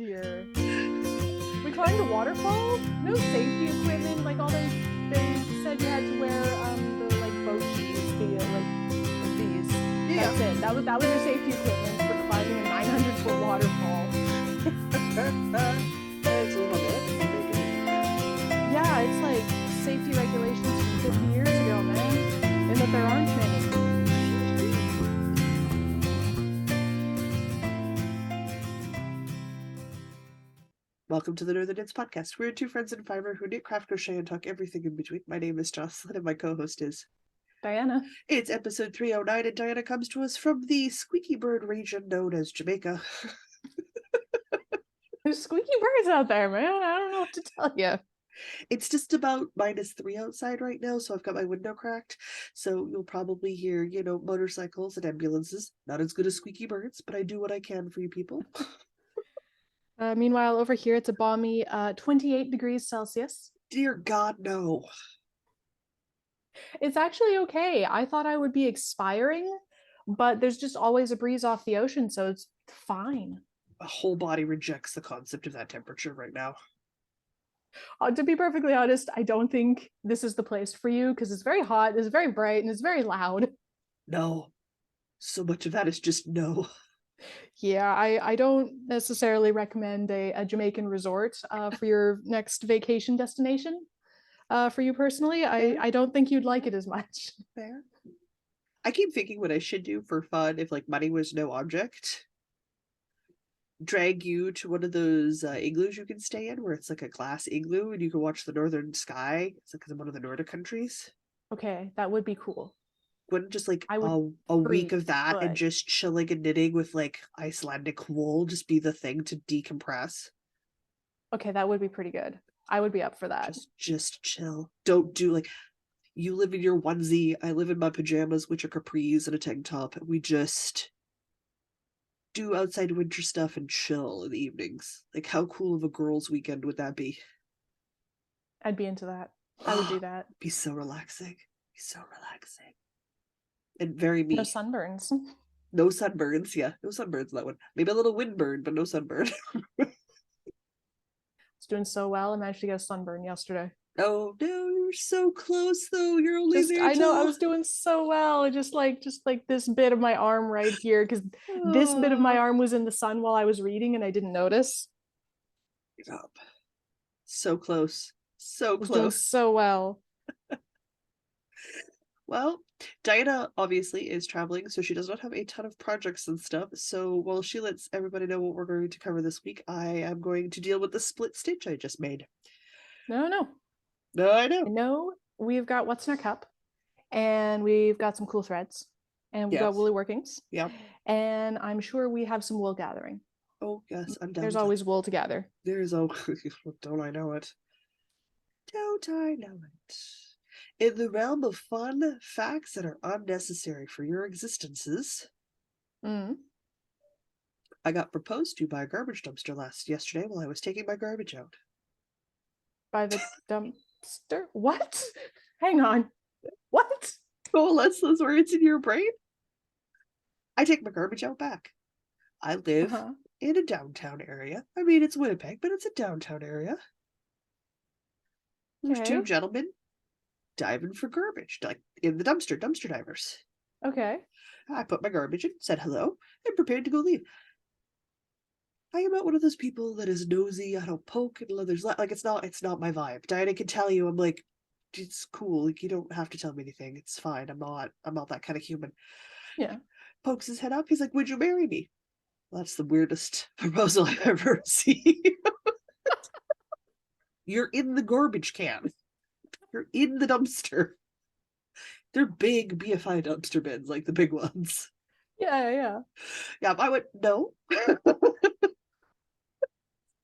Dear. We climbed a waterfall. No safety equipment. Like all they said you had to wear the like boat shoes, these. Yeah. That's it. That was your safety equipment for climbing a 900-foot waterfall. It's a little bit. Yeah, it's like safety regulations from 50 years ago, man. And that there aren't many. Welcome to the Northern Knits Podcast. We're two friends in fiber who knit, craft, crochet, and talk everything in between. My name is Jocelyn, and my co-host is Diana. It's episode 309, and Diana comes to us from the squeaky bird region known as Jamaica. There's squeaky birds out there, man. I don't know what to tell you. It's just about -3 outside right now, so I've got my window cracked. So you'll probably hear, motorcycles and ambulances. Not as good as squeaky birds, but I do what I can for you people. Meanwhile, over here, it's a balmy 28 degrees Celsius. Dear God, no. It's actually okay. I thought I would be expiring, but there's just always a breeze off the ocean, so it's fine. My whole body rejects the concept of that temperature right now. To be perfectly honest, I don't think this is the place for you because it's very hot, it's very bright, and it's very loud. No. So much of that is just no. Yeah, I don't necessarily recommend a Jamaican resort for your next vacation destination. For you personally, I don't think you'd like it as much. Fair. I keep thinking what I should do for fun if money was no object. Drag you to one of those igloos you can stay in where it's like a glass igloo and you can watch the northern sky. It's like in one of the Nordic countries. Okay, that would be cool. Wouldn't just a week of that and just chilling and knitting with Icelandic wool just be the thing to decompress? Okay, that would be pretty good. I would be up for that. Just chill. Don't do you live in your onesie, I live in my pajamas, which are capris and a tank top. We just do outside winter stuff and chill in the evenings. How cool of a girls' weekend would that be? I'd be into that. I would do that. Be so relaxing. And very me. No sunburns. No sunburns, yeah. No sunburns in that one. Maybe a little windburn, but no sunburn. It's doing so well. I managed to get a sunburn yesterday. Oh no, you're so close though. You're only there. I know I was doing so well. Just like this bit of my arm right here, because this bit of my arm was in the sun while I was reading and I didn't notice. Give up. So close. So close. Doing so well. Well, Diana obviously is traveling, so she does not have a ton of projects and stuff. So while she lets everybody know what we're going to cover this week, I am going to deal with the split stitch I just made. No, I know. No, we've got what's in our cup, and we've got some cool threads, and we've got woolly workings. Yeah. And I'm sure we have some wool gathering. Oh yes, I'm down. There's always wool to gather. There's don't I know it? Don't I know it? In the realm of fun facts that are unnecessary for your existences, I got proposed to by a garbage dumpster yesterday while I was taking my garbage out. By the dumpster? What? Hang on. What? Coalesce those words in your brain. I take my garbage out back. I live in a downtown area. I mean, it's Winnipeg, but it's a downtown area. There's two gentlemen diving for garbage, in the dumpster divers. Okay. I put my garbage in, said hello, and prepared to go leave. I am not one of those people that is nosy. I don't poke and there's it's not my vibe. Diana can tell you, I'm it's cool. You don't have to tell me anything. It's fine. I'm not that kind of human. Yeah. Pokes his head up. He's like, "Would you marry me?" Well, that's the weirdest proposal I've ever seen. You're in the garbage can. You're in the dumpster. They're big BFI dumpster bins, like the big ones. Yeah. Yeah, I went, no.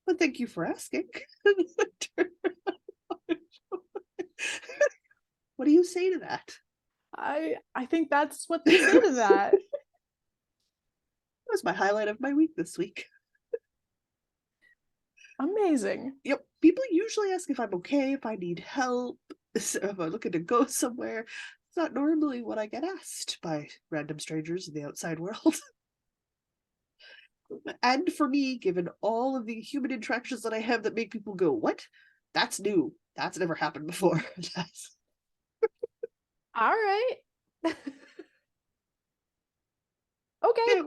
But thank you for asking. What do you say to that? I think that's what they say to that. That was my highlight of my week this week. Amazing. Yep. People usually ask if I'm okay, if I need help, if I'm looking to go somewhere. It's not normally what I get asked by random strangers in the outside world. And for me, given all of the human interactions that I have that make people go, what? That's new. That's never happened before. All right. Okay. Yeah.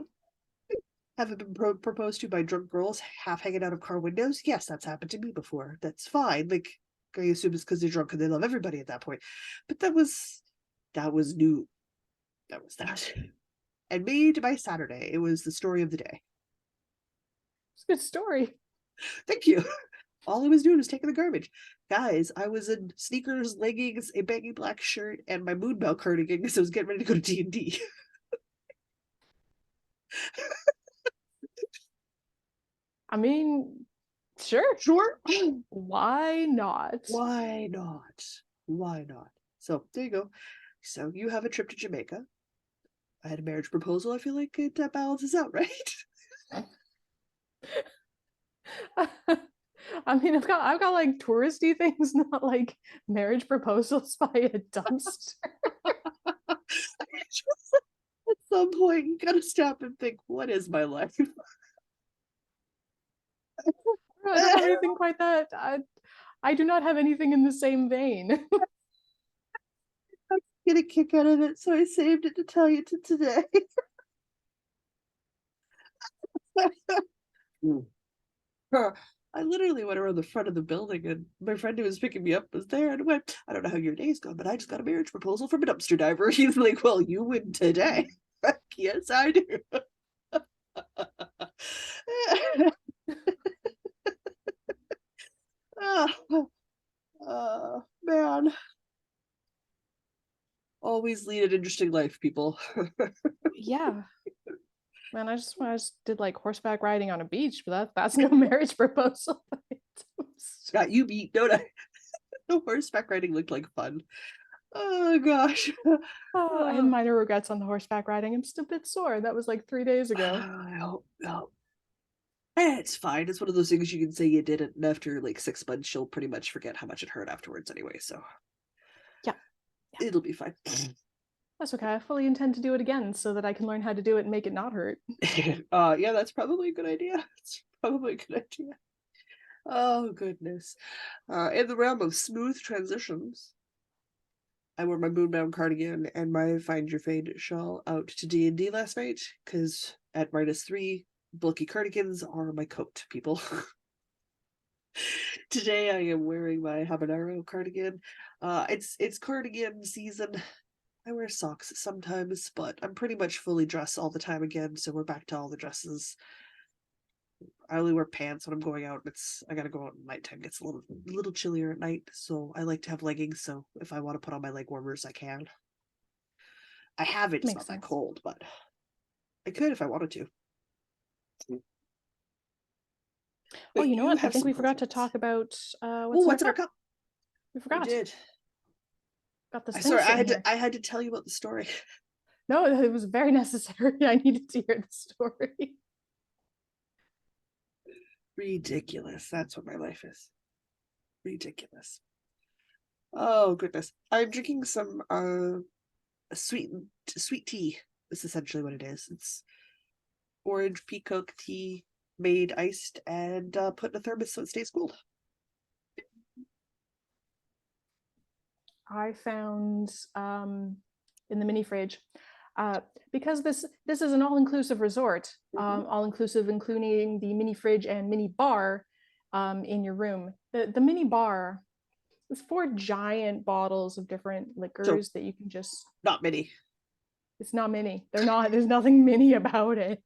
Have it been proposed to by drunk girls half hanging out of car windows? Yes, that's happened to me before. That's fine. Like, I assume it's because they're drunk and they love everybody at that point. But that was new. That was that. And made my Saturday. It was the story of the day. It's a good story. Thank you. All I was doing was taking the garbage. Guys, I was in sneakers, leggings, a baggy black shirt, and my Moonbell cardigan because I was getting ready to go to D&D. I mean, sure. Sure. Why not? Why not? Why not? So there you go. So you have a trip to Jamaica. I had a marriage proposal. I feel like it balances out, right? I mean, I've got like touristy things, not like marriage proposals by a dumpster. Just, at some point, you gotta stop and think, what is my life? I don't have anything quite that. I do not have anything in the same vein. I'm gonna get a kick out of it, so I saved it to tell you to today. I literally went around the front of the building and my friend who was picking me up was there and went, I don't know how your day's gone, but I just got a marriage proposal from a dumpster diver. He's like, well, you win today. Yes, I do. Man. Always lead an interesting life, people. Yeah. Man, I just did like horseback riding on a beach, but that's no marriage proposal. Got you beat, don't I? The horseback riding looked like fun. Oh gosh. I have minor regrets on the horseback riding. I'm still a bit sore. That was like 3 days ago. It's fine. It's one of those things you can say you did it, and after like 6 months, you'll pretty much forget how much it hurt afterwards anyway. So yeah. It'll be fine. That's okay. I fully intend to do it again so that I can learn how to do it and make it not hurt. Yeah, that's probably a good idea. It's probably a good idea. Oh goodness. In the realm of smooth transitions, I wore my Moonbound cardigan and my Find Your Fade shawl out to D&D last night because at -3, bulky cardigans are my coat, people. Today I am wearing my habanero cardigan. It's cardigan season. I wear socks sometimes, but I'm pretty much fully dressed all the time again, so we're back to all the dresses. I only wear pants when I'm going out. I gotta go out at nighttime. It gets a little chillier at night, so I like to have leggings. So if I want to put on my leg warmers, I can. I have it. It's not that cold, but I could if I wanted to. Oh, you know what? I think we forgot to talk about what's in our cup. We forgot. We did. Got this. Sorry, I had to tell you about the story. No, it was very necessary. I needed to hear the story. Ridiculous. That's what my life is. Ridiculous. Oh goodness. I'm drinking some sweet tea. That's essentially what it is. It's orange peacock tea made iced and put in a thermos so it stays cold. I found in the mini fridge because this is an all-inclusive resort, all-inclusive, including the mini fridge and mini bar in your room. The mini bar is 4 giant bottles of different liquors that you can just. Not mini. It's not mini. They're not. There's nothing mini about it.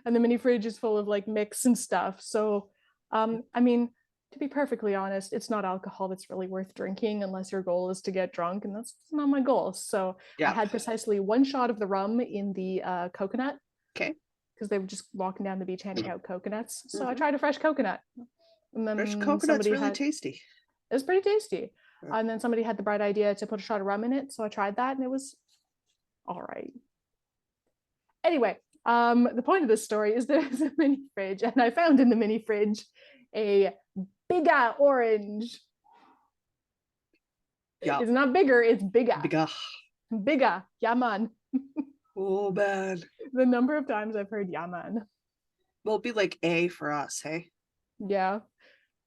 And the mini fridge is full of like mix and stuff. So, I mean, to be perfectly honest, it's not alcohol that's really worth drinking unless your goal is to get drunk, and that's not my goal. So I had precisely 1 shot of the rum in the coconut. Okay. Because they were just walking down the beach handing out coconuts. So I tried a fresh coconut. And then fresh coconut's really tasty. It was pretty tasty. And then somebody had the bright idea to put a shot of rum in it. So I tried that and it was all right. Anyway, the point of this story is there's a mini fridge, and I found in the mini fridge a bigger orange. Yeah. It's not bigger, it's bigger. Bigger. Yeah, man. Oh, man. The number of times I've heard yeah, man. Well, it'd be like A for us, hey? Yeah.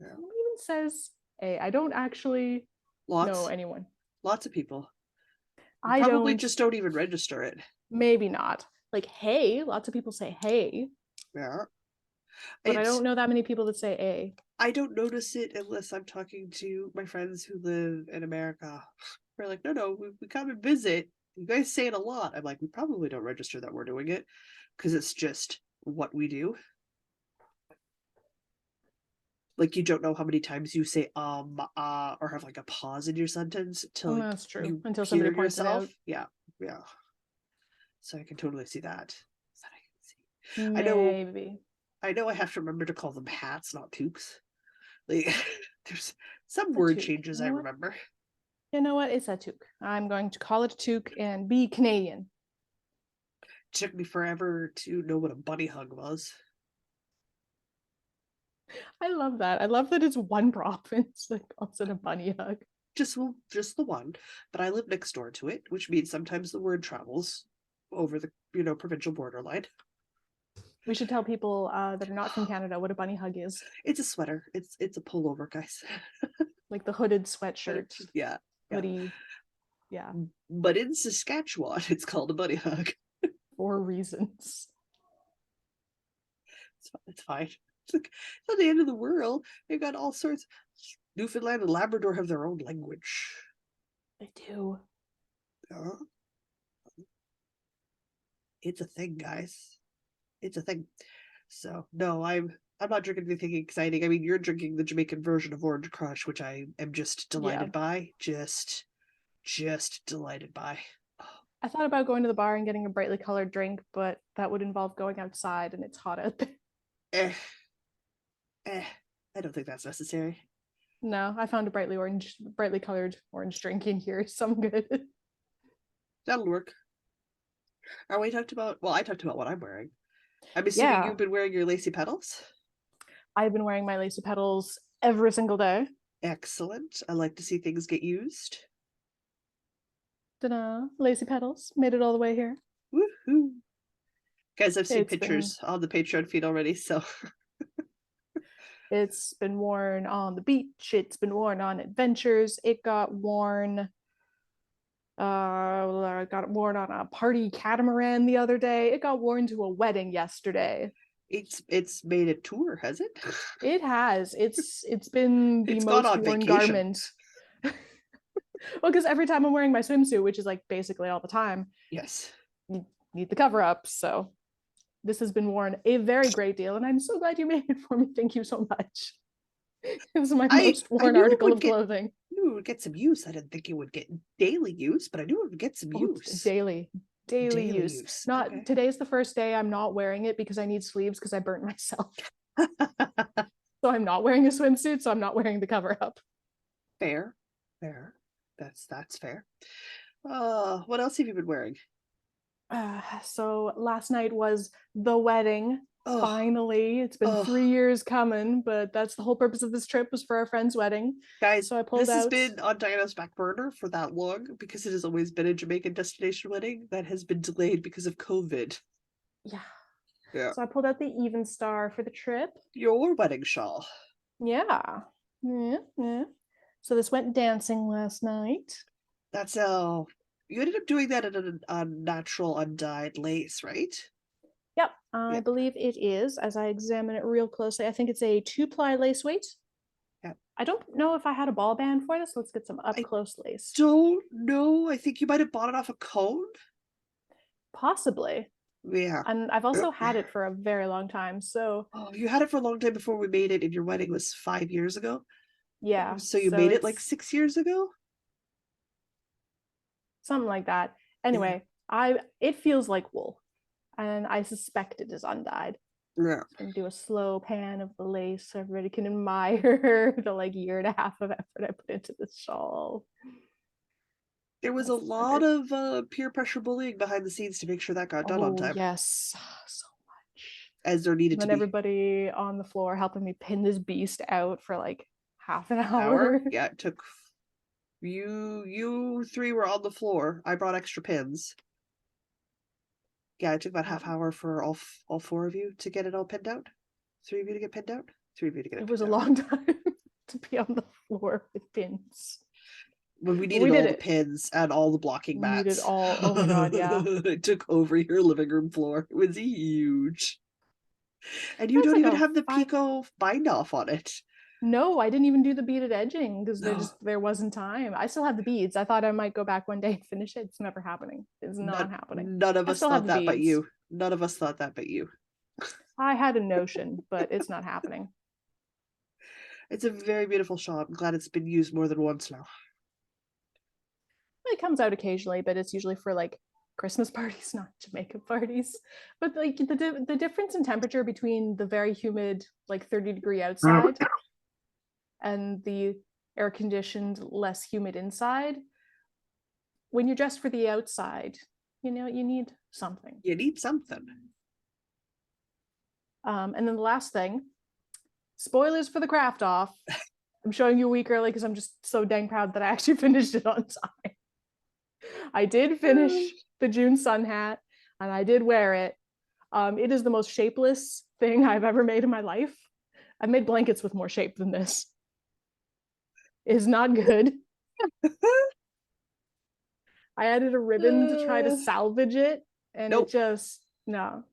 Yeah. Who even says A? I don't actually know Lots. anyone. Lots of people. I Probably don't. just don't even register it. Maybe not. Like, hey, lots of people say hey, Yeah. but I It's don't know that many people that say A. I don't notice it unless I'm talking to my friends who live in America. We're like, no, we come and visit. You guys say it a lot. I'm like, we probably don't register that we're doing it because it's just what we do. Like, you don't know how many times you say or have like a pause in your sentence till like That's true. you Until somebody hear points it out. yourself. Yeah, yeah. So I can totally see that. That I can see. I know Maybe. I know I have to remember to call them hats, not toques. Like there's some It's a word toque. changes You I know what? remember. You know what? It's a toque. I'm going to call it a toque and be Canadian. Took me forever to know what a bunny hug was. I love that. I love that it's one province that calls it a bunny hug. Just the one, but I live next door to it, which means sometimes the word travels over the provincial borderline. We should tell people that are not from Canada what a bunny hug is. It's a sweater. It's a pullover, guys. Like the hooded But sweatshirt, yeah, yeah. hoodie. Yeah, But in Saskatchewan, it's called a bunny hug. for reasons. It's fine. It's like it's not the end of the world. They've got all sorts. Newfoundland and Labrador have their own language. They do. Yeah. It's a thing, guys. It's a thing. So no, I'm not drinking anything exciting. I mean, you're drinking the Jamaican version of Orange Crush, which I am just Yeah. delighted by. Just delighted by. Oh, I thought about going to the bar and getting a brightly colored drink, but that would involve going outside and it's hot out there. eh, eh. I don't think that's necessary. No, I found a brightly colored orange drink in here, so I'm good. That'll work. Are we talked about? Well, I talked about what I'm wearing. I'm assuming Yeah, you've been wearing your lacy petals. I've been wearing my lacy petals every single day. Excellent. I like to see things get used. Ta-da! Lacy petals made it all the way here. Woohoo! Guys, I've seen It's been pictures on the Patreon feed already, so it's been worn on the beach. It's been worn on adventures. It got worn. Got it worn on a party catamaran the other day. It got worn to a wedding yesterday. it's made a tour, has it? It has. It's been the It's gone most on worn vacation. garment. Well, because every time I'm wearing my swimsuit, which is like basically all the time, Yes. you need the cover up. So this has been worn a very great deal, and I'm so glad you made it for me. Thank you so much. This is my most I worn knew it article would of clothing. get some use. I didn't think it would get daily use, but I knew it would get some Oh, use. daily Daily use. use. Not Okay. today's the first day I'm not wearing it because I need sleeves because I burnt myself. So I'm not wearing a swimsuit, so I'm not wearing the cover up. Fair. Fair. That's fair. What else have you been wearing? So last night was the wedding. Oh, Finally, it's been oh, 3 years coming, but that's the whole purpose of this trip was for our friend's wedding. guys, So I pulled this has out. been on Diana's back burner for that long because it has always been a Jamaican destination wedding that has been delayed because of COVID. Yeah. Yeah. So I pulled out the Even Star for the trip. Your wedding shawl. Yeah. Yeah. Yeah. So this went dancing last night. That's you ended up doing that in a natural undyed lace, right? Yep, I Yeah. believe it is. As I examine it real closely, I think it's a 2-ply lace weight. Yeah. I don't know if I had a ball band for this. Let's get some up I close lace. don't know. I think you might have bought it off a cone. Possibly. Yeah. And I've also had it for a very long time. So Oh, you had it for a long time before we made it, and your wedding was 5 years ago. yeah, So you so made it like it's 6 years ago? something like that. Yeah. Anyway, I it feels like wool, and I suspect it is undyed. Yeah. I'm gonna do a slow pan of the lace so everybody can admire the like year and a half of effort I put into this shawl. There was a Yes, lot of peer pressure bullying behind the scenes to make sure that got done on oh time, yes, so much. as there needed And to then be. everybody on the floor helping me pin this beast out for like half an Hour? hour. Yeah, it took you three were on the floor. I brought extra pins. Yeah, it took about half Um, hour for all four of you to get it all pinned out. Three of you to get pinned out. Three of you to get it it was pinned a out. long time to be on the floor with pins. When we But needed we did all the it. pins and all the blocking We needed mats. all. Oh my god, yeah. It took over your living room floor. It was huge. And you That's don't like even a have the five. Pico bind off on it. No, I didn't even do the beaded edging because No, there wasn't time. I still have the beads. I thought I might go back one day and finish it. It's never happening. It's not happening. none of I us still have thought the that but beads. you. None of us thought that but you. I had a notion, but it's not happening. It's a very beautiful shawl. I'm glad it's been used more than once now. It comes out occasionally, but it's usually for like Christmas parties, not Jamaica parties. But like the difference in temperature between the very humid, like 30-degree outside and the air conditioned, less humid inside, when you're dressed for the outside, you need something. You need something. And then the last thing, spoilers for the craft off. I'm showing you a week early because I'm just so dang proud that I actually finished it on time. I did finish the June sun hat and I did wear it. It is the most shapeless thing I've ever made in my life. I've made blankets with more shape than this. It is not good. I added a ribbon to try to salvage it, and it Nope. just, no.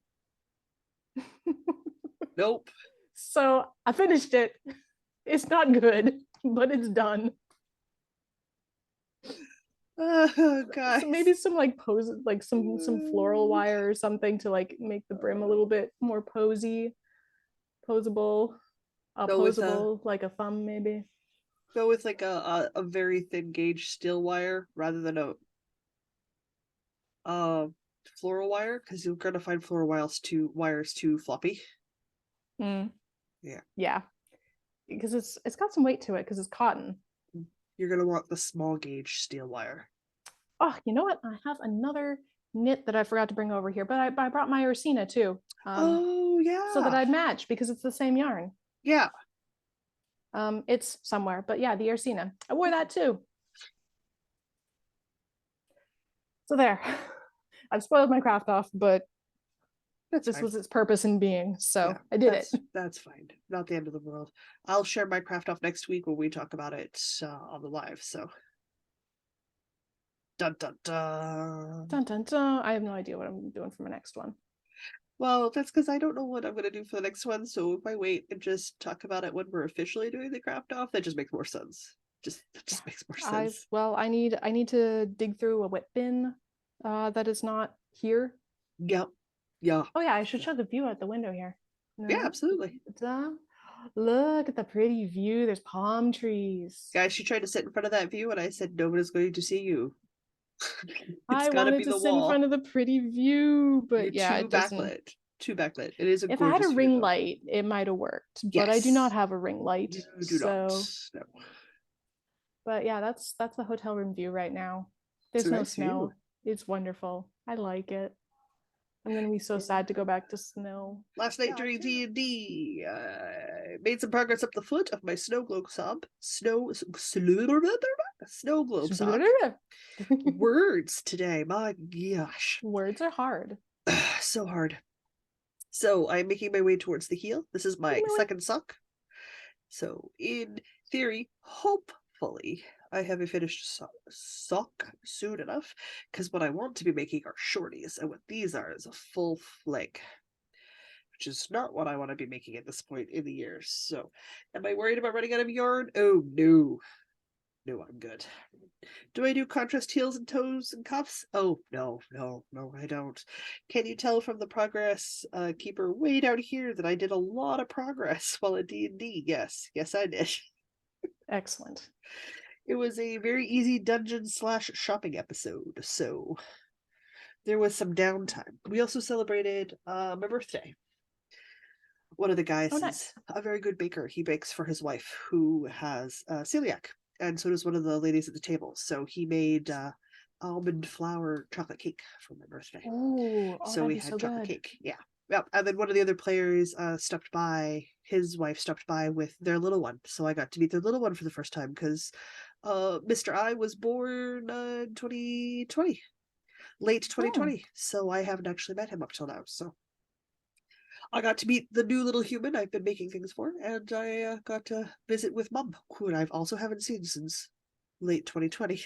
Nope. So I finished it. It's not good, but it's done. Guys. So maybe some like pose, like some floral wire or something to like make the brim a little bit more posable, Go with a posable like a thumb maybe. go with like a very thin gauge steel wire rather than a uh floral wire because you're gonna find floral wires too floppy. Mm. Yeah. Yeah, because it's got some weight to it because it's cotton. You're gonna want the small gauge steel wire. Oh, you know what? I have another knit that I forgot to bring over here, but I brought my Ursina too, Oh so that yeah. I'd match because it's the same yarn. Yeah. It's somewhere, but yeah, the Ursina. I wore that too. So there. I've spoiled my craft off, but That's this fine. was its purpose in being, so Yeah, I did it. that's fine. Not the end of the world. I'll share my craft off next week when we talk about it on the live. So, dun dun dun. Dun dun dun. I have no idea what I'm doing for my next one. Well, that's because I don't know what I'm gonna do for the next one. So if I wait and just talk about it when we're officially doing the craft off, that just makes more sense. Just makes more sense. I need to dig through a wet bin that is not here. Yep. Yeah. Oh yeah, I should show the view out the window here. Yeah, No. absolutely. Look at the pretty view. There's palm trees. Guys, she tried to sit in front of that view, and I said, "Nobody's going to see you. It's I gotta wanted be to the sit in front wall. of the pretty view, You're but yeah, too it doesn't. backlit. Too backlit. It is a If I had a gorgeous view, ring though. light, it might have worked, but I do not Yes. have a ring light. You do not. So, No. but yeah, that's the hotel room view right now. It's There's a no nice view. snow. It's wonderful. I like it. I'm gonna be so sad to go back to snow. Last night during D&D, I made some progress up the foot of my snow globe sock. Snow globe sock. Words today, my gosh. Words are hard. So hard. So I'm making my way towards the heel. This is my second sock. So in theory, hopefully, I have a finished sock soon enough, because what I want to be making are shorties, and what these are is a full leg, which is not what I want to be making at this point in the year. So, am I worried about running out of yarn? Oh no. No, I'm good. Do I do contrast heels and toes and cuffs? Oh, no, I don't. Can you tell from the progress keeper way down here that I did a lot of progress while at D&D? Yes, I did. Excellent. It was a very easy dungeon / shopping episode, so there was some downtime. We also celebrated my birthday. One of the guys is a very good baker. He bakes for his wife, who has celiac, and so does one of the ladies at the table. So he made almond flour chocolate cake for my birthday. Oh, So we had chocolate cake. Yeah. Yep. And then one of the other players stopped by. His wife stopped by with their little one, so I got to meet their little one for the first time because Mr. I was born in 2020. late Oh, 2020. So I haven't actually met him up till now. So I got to meet the new little human I've been making things for, and I got to visit with Mum, who I also haven't seen since late 2020.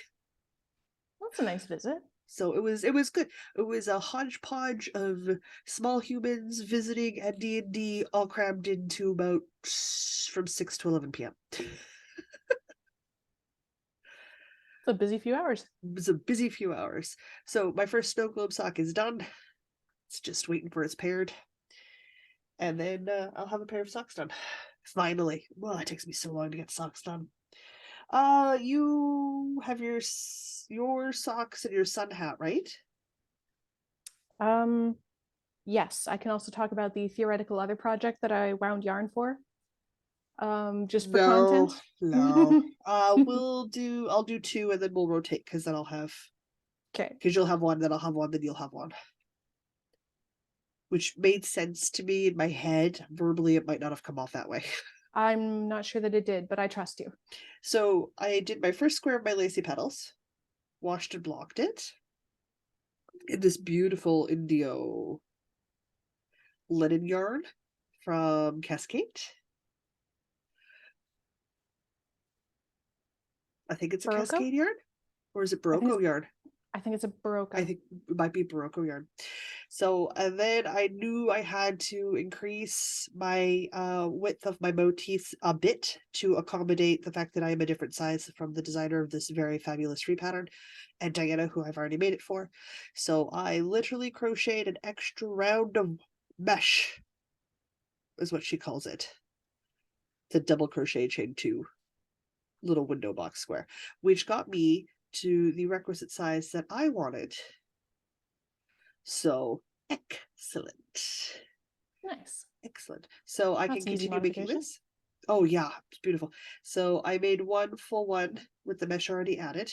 that's a nice visit. So it was good. It was a hodgepodge of small humans visiting and D&D all crammed into about from 6 to 11 p.m. It's a busy few hours. It was a busy few hours. So my first snow globe sock is done. It's just waiting for its paired. And then I'll have a pair of socks done. Finally. Well, it takes me so long to get socks done. You have your socks and your sun hat, right? Um, yes, I can also talk about the theoretical leather project that I wound yarn for. Just for No, content. no. I'll do two and then we'll rotate because then I'll have Okay. because you'll have one, then I'll have one, then you'll have one. Which made sense to me in my head. Verbally, it might not have come off that way. I'm not sure that it did, but I trust you. So I did my first square of my lacy petals, washed and blocked it in this beautiful Indio linen yarn from Cascade. I think it's a Barocco? Cascade yarn, or is it I think Barocco it's yarn? I think it's a I Barocco. think it might be Barocco yarn. So, and then I knew I had to increase my width of my motifs a bit to accommodate the fact that I am a different size from the designer of this very fabulous free pattern, and Diana, who I've already made it for. So I literally crocheted an extra round of mesh, is what she calls it. The double crochet chain 2 little window box square, which got me to the requisite size that I wanted. So excellent. Nice. Excellent. So I can That's an easy continue making modification. this. Oh yeah, it's beautiful. So I made one full one with the mesh already added.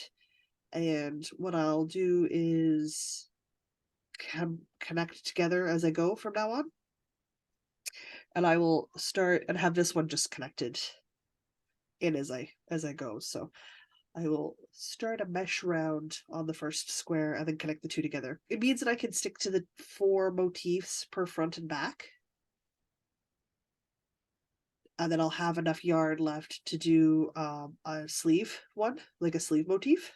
And what I'll do is connect together as I go from now on. And I will start and have this one just connected in as I go. So I will start a mesh round on the first square and then connect the two together. It means that I can stick to the 4 motifs per front and back. And then I'll have enough yarn left to do a sleeve one, like a sleeve motif.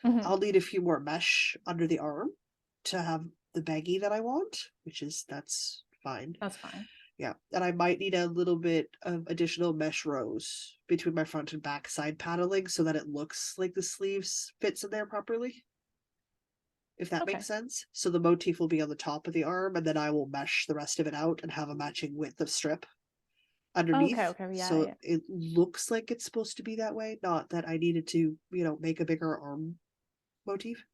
Mhm. I'll need a few more mesh under the arm to have the baggy that I want, that's fine. That's fine. Yeah, and I might need a little bit of additional mesh rows between my front and back side paneling so that it looks like the sleeves fits in there properly. If that Okay. makes sense. So the motif will be on the top of the arm, and then I will mesh the rest of it out and have a matching width of strip Okay, underneath. okay, yeah, So yeah. it looks like it's supposed to be that way, not that I needed to, make a bigger arm motif.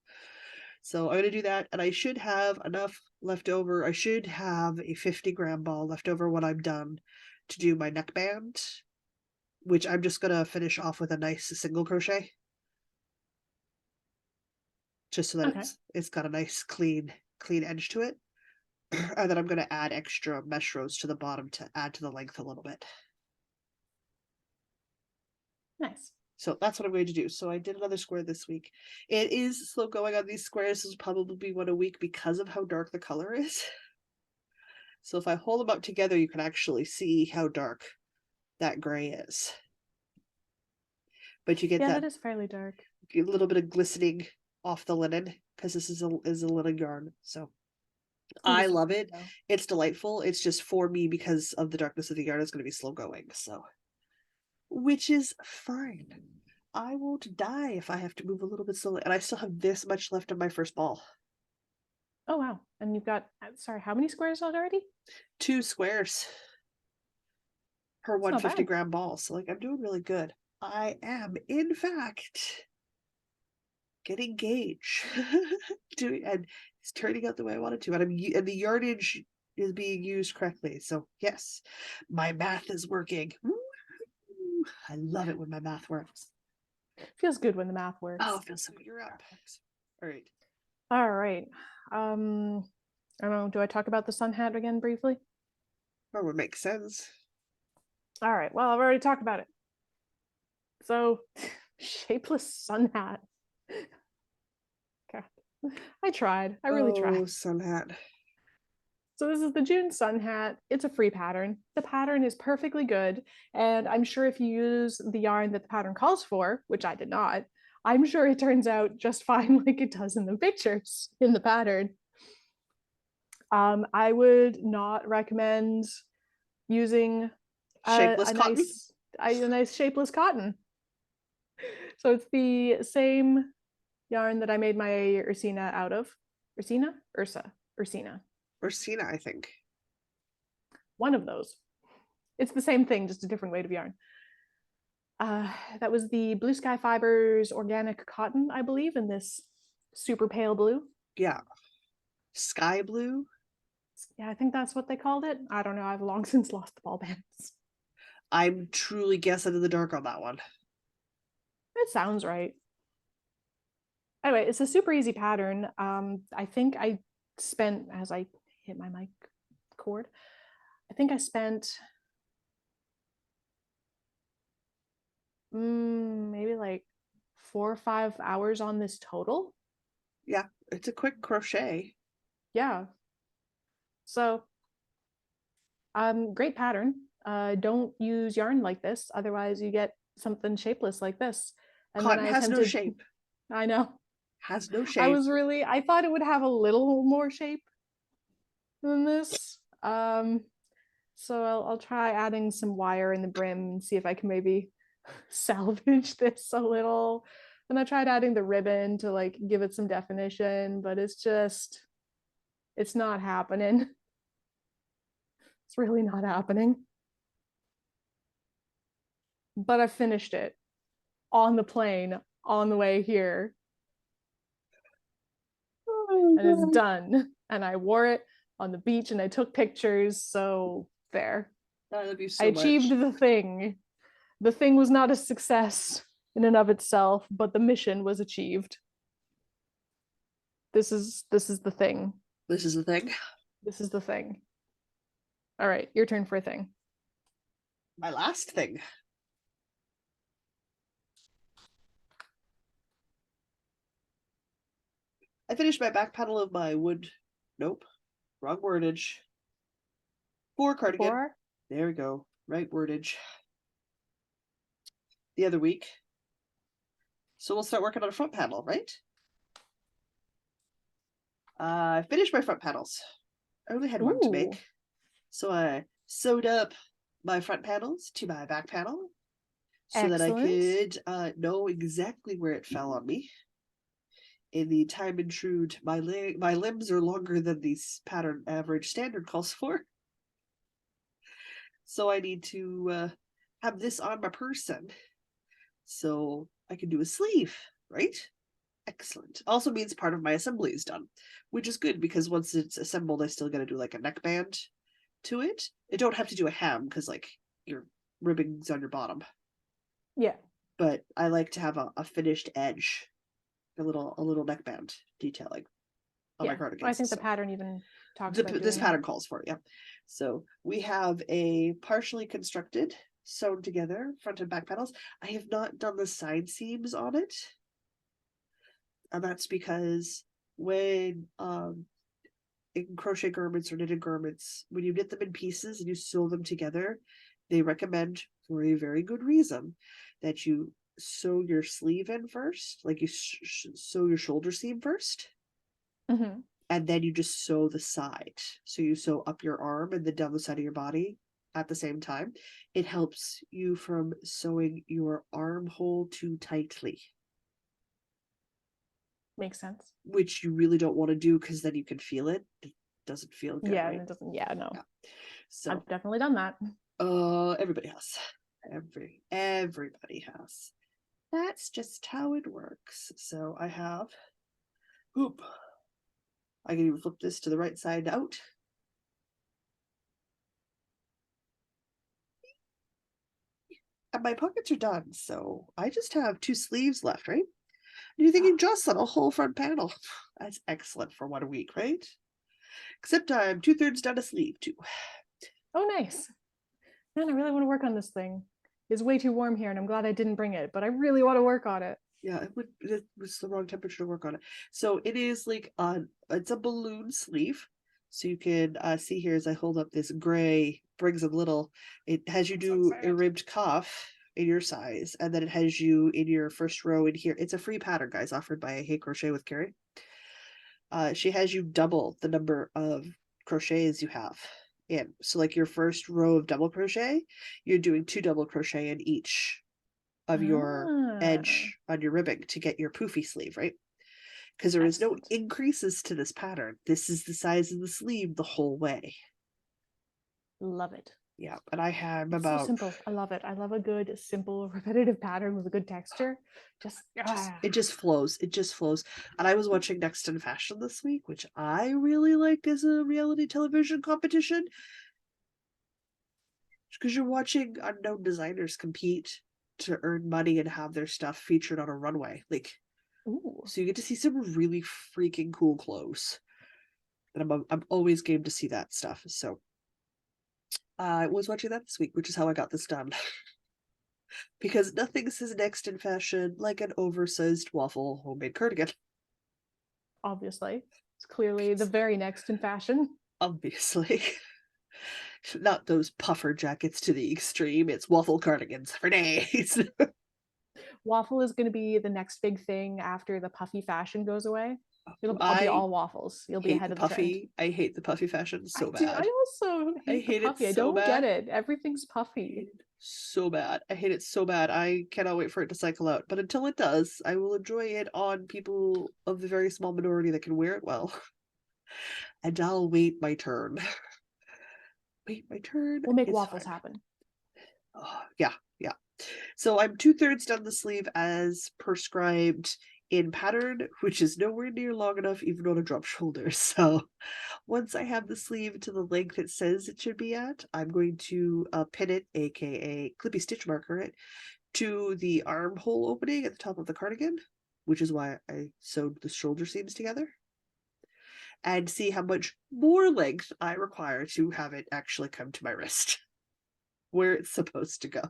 So I'm going to do that, and I should have enough left over. I should have a 50-gram ball left over when I'm done to do my neckband, which I'm just going to finish off with a nice single crochet. Just so that Okay. it's got a nice clean edge to it. And then I'm going to add extra mesh rows to the bottom to add to the length a little bit. Nice. So that's what I'm going to do. So I did another square this week. It is slow going on these squares. This will probably be one a week because of how dark the color is. So if I hold them up together, you can actually see how dark that gray is. But you get Yeah, that that is fairly dark. a little bit of glistening off the linen because this is a linen yarn. So I love it. Though. It's delightful. It's just for me because of the darkness of the yarn. It's going to be slow going. So, which is fine. I won't die if I have to move a little bit slowly. And I still have this much left of my first ball. Oh wow. And you've got sorry, how many squares already? 2 squares per It's not 150 bad. gram ball. So like I'm doing really good. I am in fact getting gauge. And it's turning out the way I wanted to. And the yardage is being used correctly. So yes, my math is working. I love it when my math works. Feels good when the math works. Oh, it feels so good. You're up. All right. All right. I don't know. Do I talk about the sun hat again briefly? That would make sense. All right. Well, I've already talked about it. So, shapeless sun hat. God. I tried. I really tried. Oh, sun hat. So this is the June Sun Hat. It's a free pattern. The pattern is perfectly good. And I'm sure if you use the yarn that the pattern calls for, which I did not, I'm sure it turns out just fine like it does in the pictures in the pattern. I would not recommend using Shapeless a cotton. nice shapeless cotton. So it's the same yarn that I made my Ursina out of. Ursina? Ursina. Ursina, I think. One of those. It's the same thing, just a different weight of yarn. That was the Blue Sky Fibers organic cotton, I believe, in this super pale blue. Yeah. Sky blue. Yeah, I think that's what they called it. I don't know. I've long since lost the ball bands. I'm truly guessing in the dark on that one. It sounds right. Anyway, it's a super easy pattern. I think I spent, as I hit my mic cord, I think I spent maybe like 4 or 5 hours on this total. Yeah, it's a quick crochet. Yeah. So, great pattern. Don't use yarn like this, otherwise you get something shapeless like this. And then Cotton I has no attempted, shape. I know, Has no I shape. was really, I thought it would have a little more shape than this. So I'll try adding some wire in the brim and see if I can maybe salvage this a little. And I tried adding the ribbon to like give it some definition, but it's not happening. It's really not happening. But I finished it on the plane on the way here, and it's done. And I wore it on the beach and I took pictures. So there. I love you I so achieved much. the thing. The thing was not a success in and of itself, but the mission was achieved. This is the thing. This is the thing. This is the thing. All right, your turn for a thing. My last thing. I finished my back panel of my wood. Nope. Wrong wordage. 4 cardigan. 4. There we go. Right wordage. The other week. So we'll start working on a front panel, right? I finished my front panels. I only had one to Ooh, make. So I sewed up my front panels to my back panel so that I excellent. could know exactly where it fell on me. In the time and trude, my limbs are longer than the pattern average standard calls for. So I need to have this on my person so I can do a sleeve, right? Excellent. Also means part of my assembly is done, which is good because once it's assembled, I still got to do like a neckband to it. I don't have to do a hem because like your ribbing's on your bottom, Yeah, but I like to have a finished edge, a little neckband detailing on my yeah. I cardigans. think the So pattern even talks about this doing that. pattern calls for it, yeah. So we have a partially constructed, sewn together front and back panels. I have not done the side seams on it, and that's because when in crochet garments or knitted garments, when you knit them in pieces and you sew them together, they recommend for a very good reason that you sew your sleeve in first, like you sew your shoulder seam first, Mm-hmm. and then you just sew the side. So you sew up your arm and then down the side of your body at the same time. It helps you from sewing your armhole too tightly, Makes sense. which you really don't want to do because then you can feel it. It doesn't feel good, Yeah, and right? it doesn't. Yeah, no, Yeah. So I've definitely done that. everybody has. Everybody has. That's just how it works. So I have oop. I can even flip this to the right side out. And my pockets are done, so I just have 2 sleeves left, right? And you're thinking, Jocelyn, a whole front panel. That's excellent for 1 week, right? Except I'm 2/3 done a sleeve too. Oh, nice. Man, I really want to work on this thing. It's way too warm here, and I'm glad I didn't bring it, but I really want to work on it. Yeah, it was the wrong temperature to work on it. So it is like it's a balloon sleeve. So you can see here as I hold up this gray Briggs of Little, it has you I'm so do a excited. ribbed cuff in your size, and then it has you in your first row in here. It's a free pattern, guys, offered by Hey Crochet with Carrie. She has you double the number of crochets you have in. So like your first row of double crochet, you're doing 2 double crochet in each of your Ah, edge on your ribbing to get your poofy sleeve, right? Because there is no excellent. increases to this pattern. This is the size of the sleeve the whole way. Love it. Yeah, and I have It's so about simple. I love it. I love a good, simple, repetitive pattern with a good texture. Just it just flows. It just flows. And I was watching Next in Fashion this week, which I really like as a reality television competition. Because you're watching unknown designers compete to earn money and have their stuff featured on a runway. Like, ooh, so you get to see some really freaking cool clothes. And I'm always game to see that stuff. So I was watching that this week, which is how I got this done. Because nothing says next in fashion like an oversized waffle homemade cardigan. obviously. It's clearly the very next in fashion. Obviously. Not those puffer jackets to the extreme. It's waffle cardigans for days. Waffle is going to be the next big thing after the puffy fashion goes away. I'll be I all waffles. You'll be hate ahead the of the trend. puffy. I hate the puffy fashion I so do. I bad. also I hate the hate it puffy. I so don't get bad. it. Everything's I hate puffy. it so bad. I hate it so bad. I cannot wait for it to cycle out. But until it does, I will enjoy it on people of the very small minority that can wear it well. And I'll wait my turn. Wait my turn. We'll make It's waffles fine. happen. Oh, yeah, yeah. So I'm 2/3 down the sleeve as prescribed in pattern, which is nowhere near long enough even on a drop shoulder. So once I have the sleeve to the length it says it should be at, I'm going to pin it, aka clippy stitch marker it, to the armhole opening at the top of the cardigan, which is why I sewed the shoulder seams together, and see how much more length I require to have it actually come to my wrist, where it's supposed to go.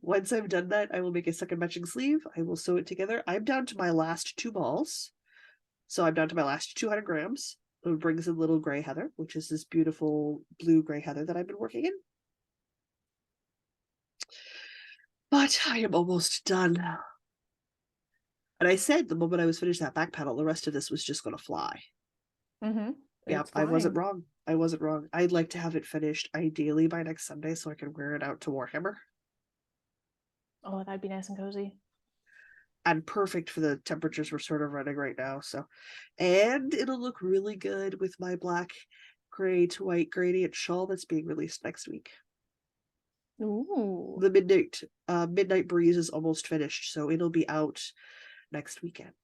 Once I've done that, I will make a second matching sleeve. I will sew it together. I'm down to my last 2 balls. So I'm down to my last 200 grams. It brings in little gray heather, which is this beautiful blue gray heather that I've been working in. But I am almost done. And I said the moment I was finished that back panel, the rest of this was just going to fly. Mm-hmm. Yeah, It's I wasn't flying. wrong. I wasn't wrong. I'd like to have it finished ideally by next Sunday so I can wear it out to Warhammer. Oh, that'd be nice and cozy. And perfect for the temperatures we're sort of running right now. So, and it'll look really good with my black, gray to white gradient shawl that's being released next week. Ooh. The midnight breeze is almost finished, so it'll be out next weekend.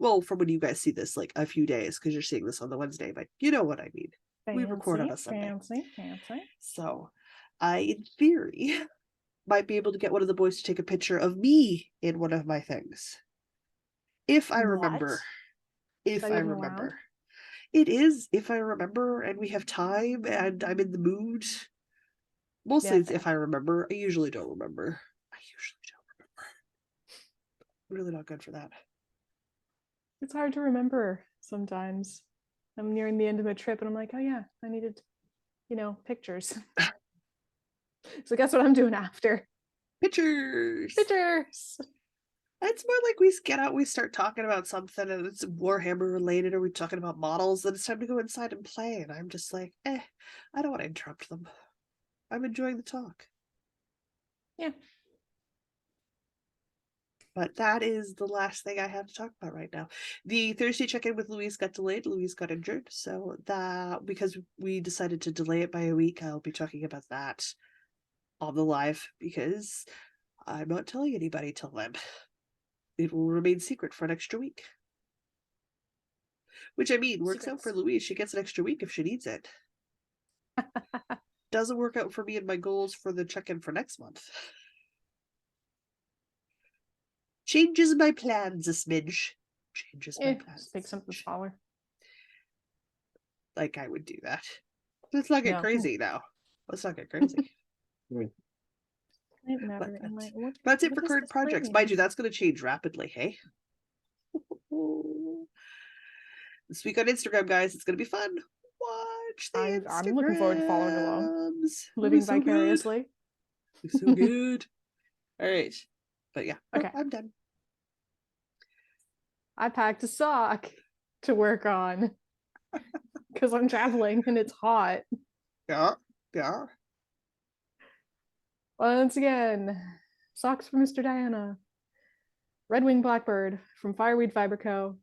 Well, from when you guys see this, like a few days, because you're seeing this on the Wednesday, but you know what I mean. We record on Fancy, a Sunday. fancy, fancy. So I, in theory, might be able to get one of the boys to take a picture of me in one of my things. If I What? remember. Is If that I even allowed? remember. It is if I remember and we have time and I'm in the mood. Mostly Yeah, it's if fair. I remember. I usually don't remember. I usually don't remember. I'm really not good for that. It's hard to remember sometimes. I'm nearing the end of the trip and I'm like, oh yeah, I needed, pictures. So guess what I'm doing after? Pictures. Pictures. It's more like we get out, we start talking about something and it's Warhammer related, or we're talking about models, then it's time to go inside and play. And I'm just like, I don't want to interrupt them. I'm enjoying the talk. Yeah. But that is the last thing I have to talk about right now. The Thursday check-in with Louise got delayed. Louise got injured. So that, because we decided to delay it by a week, I'll be talking about that on the live because I'm not telling anybody till then. It will remain secret for an extra week. Which I mean, works out for Secrets. Louise. She gets an extra week if she needs it. Doesn't work out for me and my goals for the check-in for next month. Changes my plans a smidge. Changes my plans Just make something smaller. like I would do that. Let's not get No. crazy now. Let's not get crazy. Matter in my order. That's it What for is current this projects. saying? Mind you, that's going to change rapidly, hey? This week on Instagram, guys, it's going to be fun. Watch the I'm looking forward to following along, Instagrams. living So good. vicariously. It's so good. All right. But yeah, Okay. I'm done. I packed a sock to work on because I'm traveling and it's hot. Yeah. Yeah. Once again, socks for Mr. Diana. Red Wing Blackbird from Fireweed Fiber Co.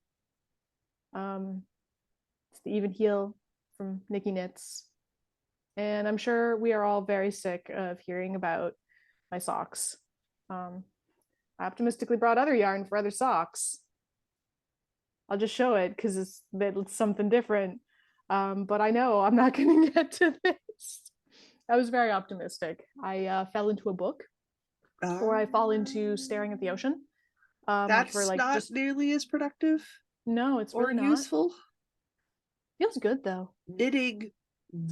It's the even heel from Nikki Knits. And I'm sure we are all very sick of hearing about my socks. I optimistically brought other yarn for other socks. I'll just show it because it's something different. But I know I'm not going to get to this. I was very optimistic. I fell into a book, or I fall into staring at the ocean. That's for like not just nearly as productive no, it's or really not. useful. Feels good though. Knitting It's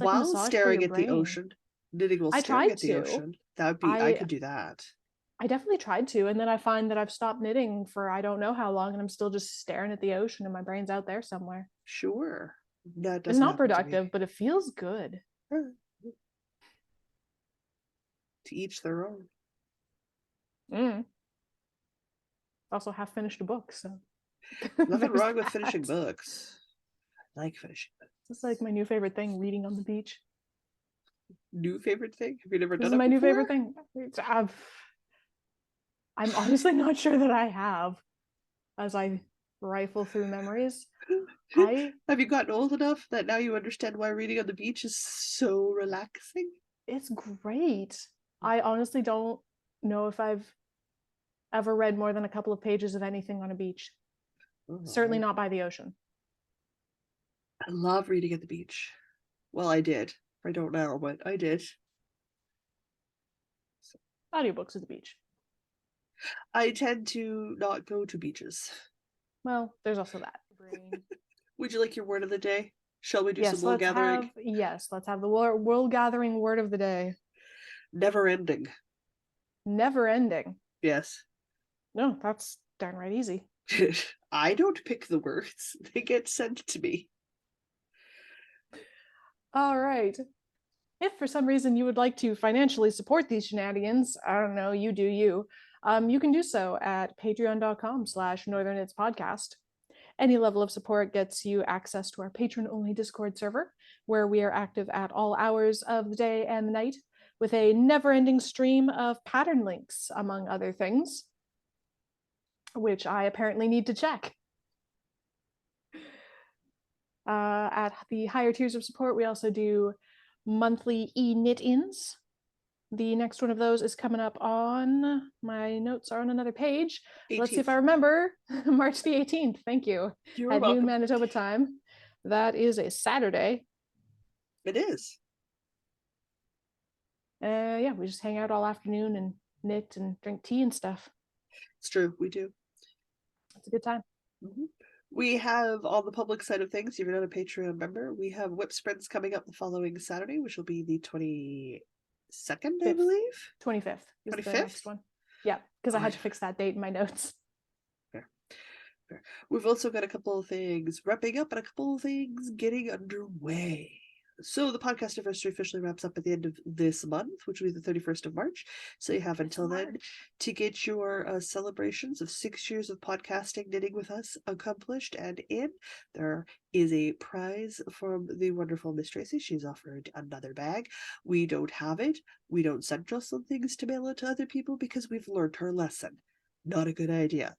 like a while massage for staring your at the brain. ocean. Knitting while I staring tried at the to. ocean. That would be, I could do that. I definitely tried to, and then I find that I've stopped knitting for I don't know how long, and I'm still just staring at the ocean, and my brain's out there somewhere. Sure. That It's doesn't not happen to me. productive, but it feels good. To each their own. Also, half finished a book, so Nothing wrong with that. finishing books. I like finishing books. It's like my new favorite thing: reading on the beach. New favorite thing? Have you never This done is it my before? new favorite thing. I'm honestly not sure that I have, as I rifle through memories. Have you gotten old enough that now you understand why reading on the beach is so relaxing? It's great. I honestly don't know if I've ever read more than a couple of pages of anything on a beach. Certainly not by the ocean. I love reading at the beach. Well, I did. I don't now, but I did. Audiobooks at the beach. I tend to not go to beaches. Well, there's also that. Would you like your word of the day? Shall we do some wool let's gathering? let's have the wool gathering word of the day. Never ending. Never ending. Yes. No, that's darn right easy. I don't pick the words. They get sent to me. All right. If for some reason you would like to financially support these shenanigans, I don't know, you do you. You can do so at patreon.com/northernitspodcast. Any level of support gets you access to our patron-only Discord server, where we are active at all hours of the day and the night, with a never-ending stream of pattern links, among other things, which I apparently need to check. At the higher tiers of support, we also do monthly e-knit-ins. The next one of those is coming up on, my notes are on another page. 18th. Let's see if I remember. March the 18th. Thank you. You're at welcome. noon Manitoba time. That is a Saturday. It is. Yeah, we just hang out all afternoon and knit and drink tea and stuff. It's true. We do. It's a good time. Mm-hmm. We have on the public side of things, if you're not a Patreon member, we have whip sprints coming up the following Saturday, which will be the 22nd, I believe. 25th is 25th? The next one. Yeah, because I had to fix that date in my notes. Fair. We've also got a couple of things wrapping up and a couple of things getting underway. So the podcast anniversary officially wraps up at the end of this month, which will be the 31st of March. So you have until then to get your celebrations of 6 years of podcasting, knitting with us accomplished and in. There is a prize from the wonderful Miss Tracy. She's offered another bag. We don't have it. We don't send Jocelyn things to mail it to other people because we've learned our lesson. Not a good idea.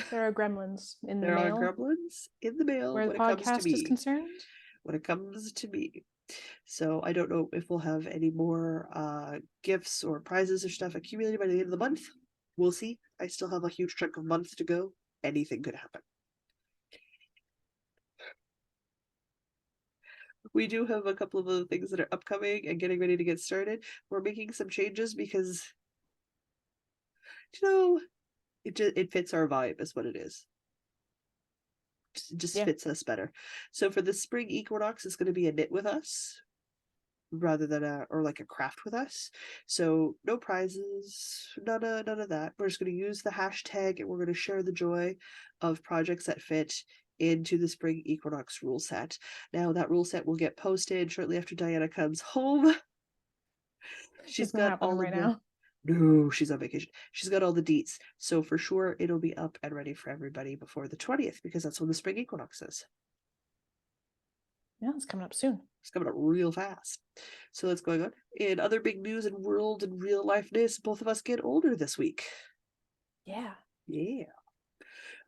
There are gremlins in the mail. There are gremlins in the mail where the podcast is concerned. When it comes to me. So I don't know if we'll have any more gifts or prizes or stuff accumulated by the end of the month. We'll see. I still have a huge chunk of months to go. Anything could happen. We do have a couple of other things that are upcoming and getting ready to get started. We're making some changes because, it fits our vibe is what it is. It just fits us better. So for the spring equinox, it's going to be a knit with us. rather than or like a craft with us. So no prizes, none of that. We're just going to use the hashtag and we're going to share the joy of projects that fit into the spring equinox rule set. Now that rule set will get posted shortly after Diana comes home. She's It's not got happening all right of the now. no, she's on vacation. She's got all the deets. So for sure it'll be up and ready for everybody before the 20th because that's when the spring equinox is. Yeah, it's coming up soon. It's coming up real fast. So that's going on. In other big news and world and real lifeness, both of us get older this week. Yeah. Yeah.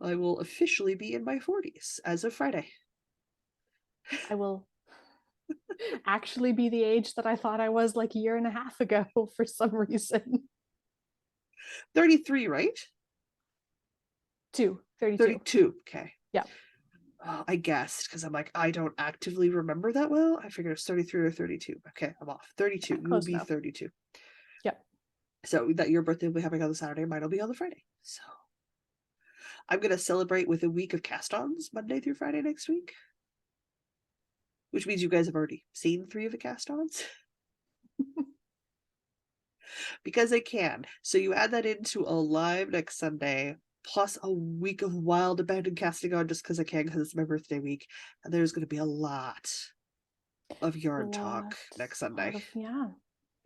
I will officially be in my 40s as of Friday. I will actually be the age that I thought I was like a year and a half ago for some reason. 33, right? 32. 32. Okay. Yeah. I guessed because I'm like, I don't actively remember that well. I figured it's 33 or 32. Okay, I'm off. 32. You will Close be enough. 32. Yep. So that your birthday will be happening on the Saturday, mine will be on the Friday. So I'm going to celebrate with a week of cast-ons Monday through Friday next week, which means you guys have already seen 3 of the cast-ons. Because I can. So you add that into a live next Sunday, plus a week of wild abandoned casting on just because I can, because it's my birthday week. And there's going to be a lot of yarn talk next Sunday. Yeah.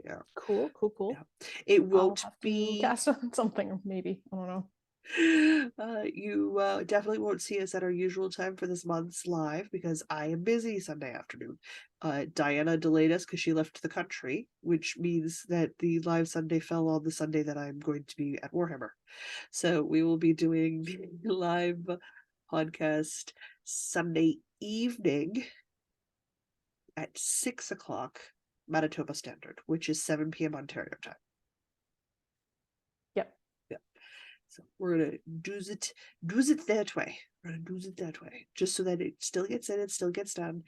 Yeah. Cool. Yeah. It I'll won't have to be. cast on something, maybe. I don't know. You definitely won't see us at our usual time for this month's live because I am busy Sunday afternoon. Diana delayed us because she left the country, which means that the live Sunday fell on the Sunday that I'm going to be at Warhammer. So we will be doing the live podcast Sunday evening at 6 o'clock Manitoba Standard, which is 7 p.m. Ontario time. Yep. So we're gonna do it that way. We're gonna do it that way, just so that it still gets in, it still gets done,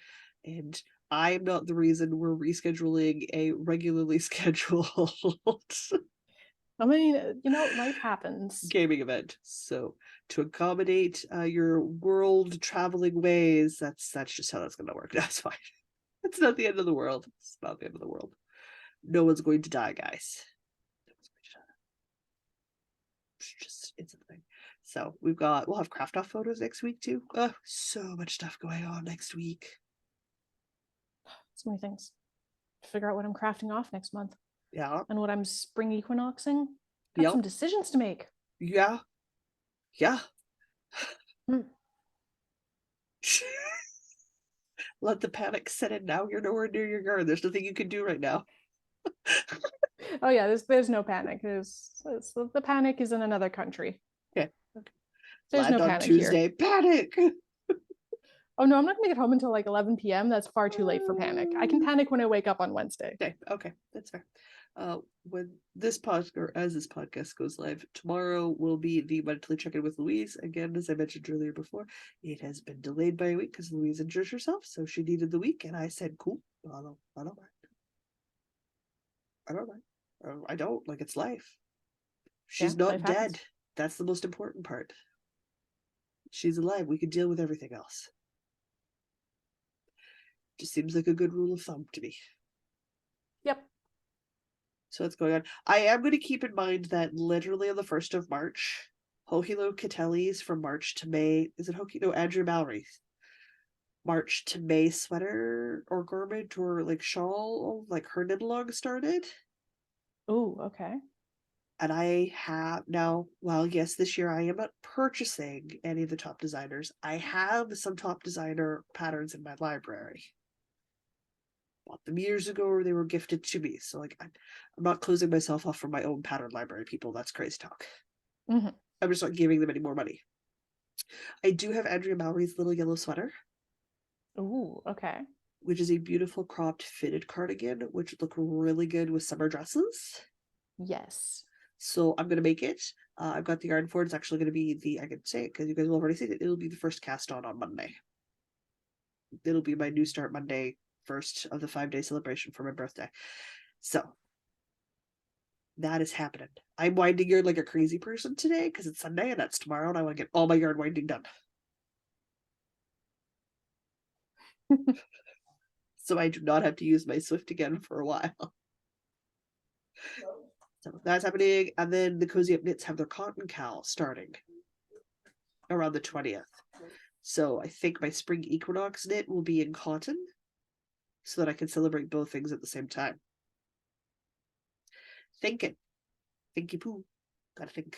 and I'm not the reason we're rescheduling a regularly scheduled I mean, life happens. gaming event. So to accommodate your world traveling ways, that's just how that's gonna work. That's fine. It's not the end of the world. It's not the end of the world. No one's going to die, guys. It's a thing. So we'll have craft off photos next week too. Oh, so much stuff going on next week. So many things. Figure out what I'm crafting off next month. Yeah. And what I'm spring equinoxing. Got Yep. some decisions to make. Yeah. Yeah. Let the panic set in now. You're nowhere near your garden. There's nothing you can do right now. Oh yeah, there's no panic. The panic is in another country. Okay. There's Land no on panic Tuesday. here. Panic. Oh no, I'm not gonna get home until like 11 p.m. That's far too late for panic. I can panic when I wake up on Wednesday. Okay, that's fair. When this podcast or as this podcast goes live tomorrow will be the monthly check-in with Louise. Again, as I mentioned earlier before, it has been delayed by a week because Louise injured herself, so she needed the week, and I said, "Cool, I don't mind. I don't mind. I don't like it's life. She's not dead. Happens. That's the most important part. She's alive. We can deal with everything else. Just seems like a good rule of thumb to me." Yep. So that's going on. I am going to keep in mind that literally on the 1st of March, Hohilo Catelli's from March to May. Is it Hoki? No, Andrew Mallory's March to May sweater or garment or like shawl, like her knit-along started. Oh, okay. And I have now, well, yes, this year I am not purchasing any of the top designers. I have some top designer patterns in my library. Bought them years ago or they were gifted to me. So like I'm not closing myself off from my own pattern library, people. That's crazy talk. Mm-hmm. I'm just not giving them any more money. I do have Andrea Mallory's little yellow sweater. Oh, okay. Which is a beautiful cropped fitted cardigan, which would look really good with summer dresses. Yes. So I'm going to make it. I've got the yarn for it. It's actually going to be I can say it because you guys will already see it. It'll be the first cast on Monday. It'll be my new start Monday, first of the 5-day celebration for my birthday. So that is happening. I'm winding yarn like a crazy person today because it's Sunday and that's tomorrow, and I want to get all my yarn winding done. so I do not have to use my Swift again for a while. So that's happening. And then the Cozy Up Knits have their Cotton Cal starting around the 20th. So I think my spring equinox knit will be in cotton so that I can celebrate both things at the same time. Thinking. Thinky poo. Gotta think.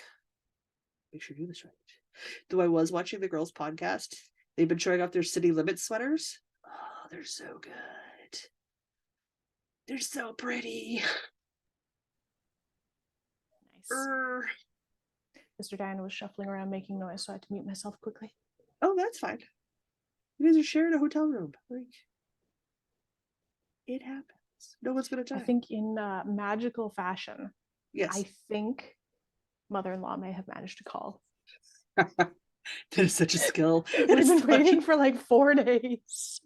Make sure you do this right. Though I was watching the girls' podcast, they've been showing off their city limit sweaters. Oh, they're so good. They're so pretty. Nice. Mr. Diana was shuffling around making noise, so I had to mute myself quickly. Oh, that's fine. You guys are sharing a hotel room. Like, it happens. No one's gonna die. I think in magical fashion, Yes. I think mother-in-law may have managed to call. That is such a skill. I've been waiting for like 4 days.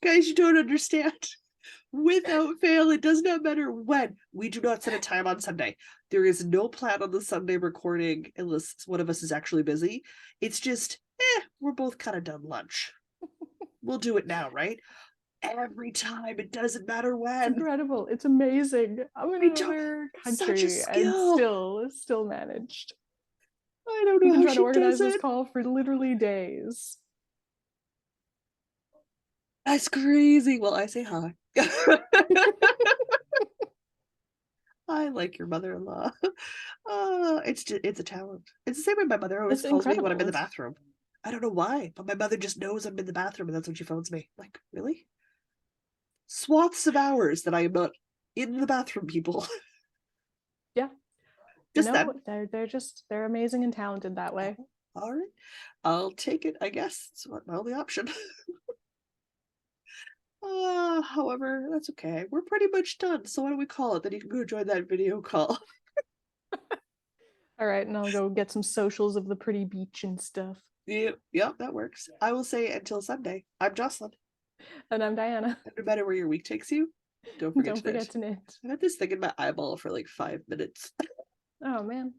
Guys, you don't understand. Without fail, it does not matter when. We do not set a time on Sunday. There is no plan on the Sunday recording unless one of us is actually busy. It's just, we're both kind of done lunch. We'll do it now, right? Every time, it doesn't matter when. It's incredible. It's amazing. I'm in another country and still managed. I don't know. I've been trying to organize this call for literally days. That's crazy. Well, I say hi. I like your mother-in-law. It's a talent. It's the same way my mother always calls me when I'm in the bathroom. I don't know why, but my mother just knows I'm in the bathroom and that's when she phones me. Like, really? Swaths of hours that I am not in the bathroom, people. Yeah. Just they're amazing and talented that way. All right. I'll take it, I guess. It's my only option. However, that's okay. We're pretty much done. So what do we call it? Then you can go join that video call. All right, and I'll go get some socials of the pretty beach and stuff. Yeah, that works. I will say until Sunday. I'm Jocelyn. And I'm Diana. And no matter where your week takes you, don't forget to knit. to knit. I had this thing in my eyeball for like 5 minutes. Oh man.